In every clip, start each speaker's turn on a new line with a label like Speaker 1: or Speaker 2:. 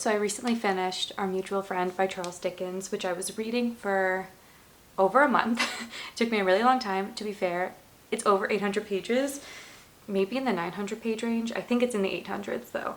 Speaker 1: So I recently finished Our Mutual Friend by Charles Dickens, which I was reading for over a month. It took me a really long time, to be fair. It's over 800 pages, maybe in the 900 page range. I think it's in the 800s though.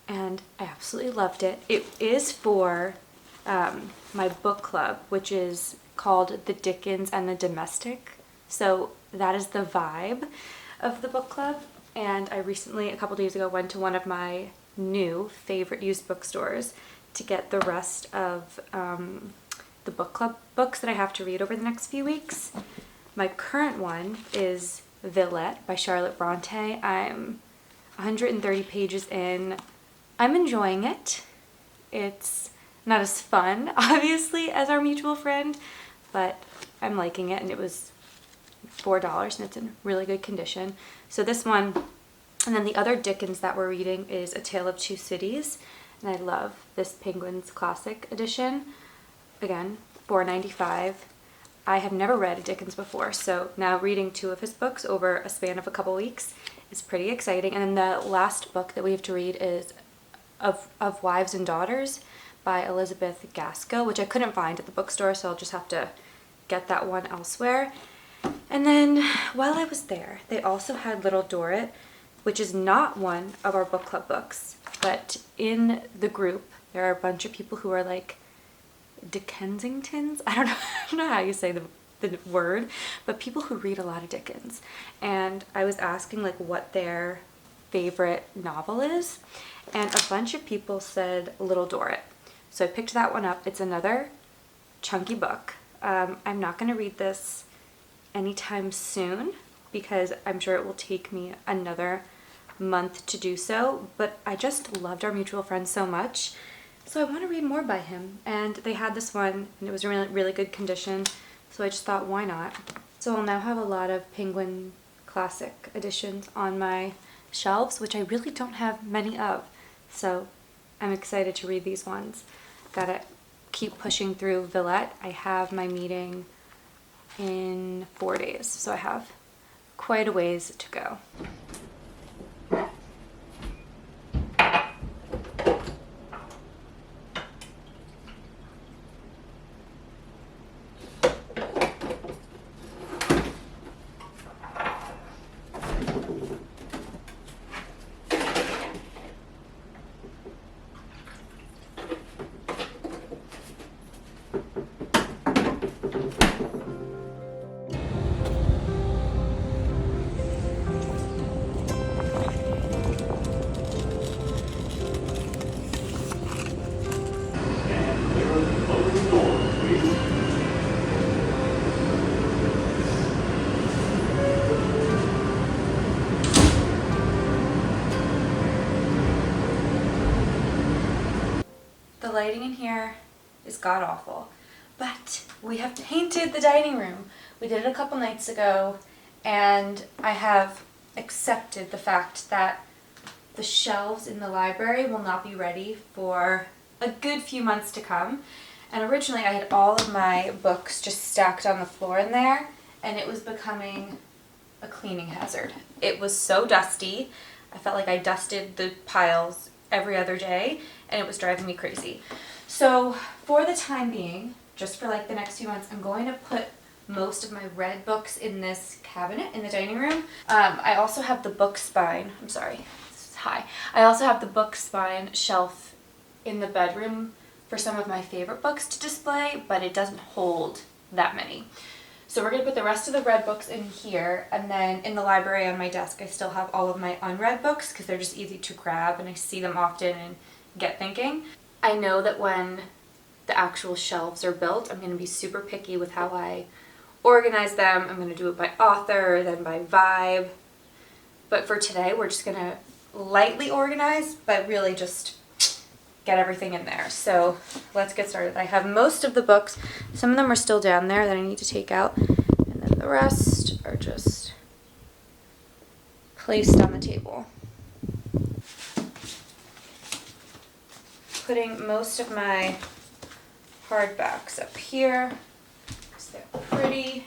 Speaker 1: And I absolutely loved it. It is for my book club, which is called The Dickens and the Domestic. So that is the vibe of the book club. And I recently, a couple days ago, went to one of my new favorite used bookstores to get the rest of the book club books that I have to read over the next few weeks. My current one is Villette by Charlotte Bronte. I'm 130 pages in. I'm enjoying it. It's not as fun, obviously, as Our Mutual Friend, but I'm liking it, and it was $4 and it's in really good condition. So this one, and then the other Dickens that we're reading is A Tale of Two Cities, and I love this Penguins Classic edition. Again, $4.95. I have never read a Dickens before, so now reading two of his books over a span of a couple weeks is pretty exciting. And then the last book that we have to read is Of Wives and Daughters by Elizabeth Gaskell, which I couldn't find at the bookstore, so I'll just have to get that one elsewhere. And then while I was there, they also had Little Dorrit, which is not one of our book club books, but in the group there are a bunch of people who are like Dickensingtons. I don't know how you say the word, but people who read a lot of Dickens. And I was asking like what their favorite novel is, and a bunch of people said Little Dorrit. So I picked that one up. It's another chunky book. I'm not going to read this anytime soon because I'm sure it will take me another month to do so, but I just loved Our Mutual Friend so much, so I want to read more by him. And they had this one and it was in really good condition, so I just thought, why not? So I'll now have a lot of Penguin Classic editions on my shelves, which I really don't have many of, so I'm excited to read these ones. Gotta keep pushing through Villette. I have my meeting in 4 days, so I have quite a ways to go. The lighting in here is god-awful, but we have painted the dining room. We did it a couple nights ago, and I have accepted the fact that the shelves in the library will not be ready for a good few months to come. And originally I had all of my books just stacked on the floor in there, and it was becoming a cleaning hazard. It was so dusty. I felt like I dusted the piles every other day, and it was driving me crazy. So for the time being, just for like the next few months, I'm going to put most of my red books in this cabinet in the dining room. I also have the book spine, I'm sorry, this is high. I also have the book spine shelf in the bedroom for some of my favorite books to display, but it doesn't hold that many. So we're going to put the rest of the red books in here, and then in the library on my desk I still have all of my unread books because they're just easy to grab and I see them often and get thinking. I know that when the actual shelves are built, I'm going to be super picky with how I organize them. I'm going to do it by author, then by vibe. But for today, we're just going to lightly organize, but really just get everything in there. So let's get started. I have most of the books. Some of them are still down there that I need to take out, and then the rest are just placed on the table. Putting most of my hardbacks up here because they're pretty.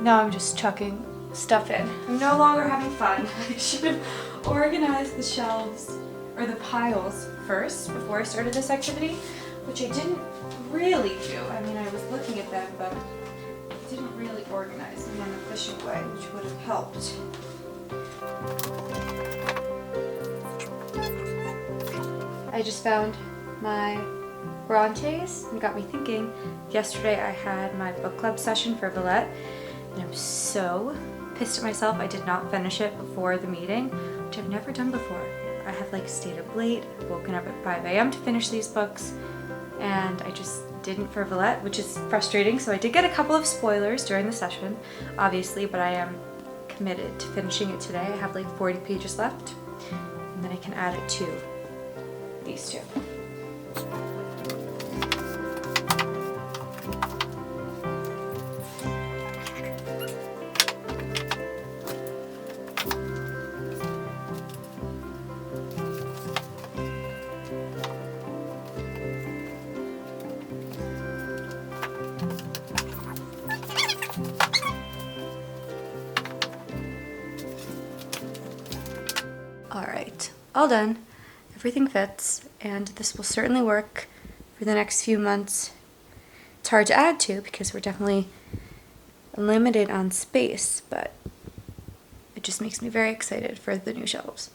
Speaker 1: now I'm just chucking stuff in. I'm no longer having fun. I should have organized the shelves or the piles first before I started this activity, which I didn't really do. I mean, I was looking at them, but I didn't really organize them in an efficient way, which would have helped. I just found my Brontes and got me thinking. Yesterday I had my book club session for Villette, and I'm so pissed at myself I did not finish it before the meeting, which I've never done before. I have like stayed up late, woken up at 5 a.m. to finish these books, and I just didn't for Villette, which is frustrating. So I did get a couple of spoilers during the session, obviously, but I am committed to finishing it today. I have like 40 pages left, and then I can add it to these two. All right, all done. Everything fits, and this will certainly work for the next few months. It's hard to add to because we're definitely limited on space, but it just makes me very excited for the new shelves.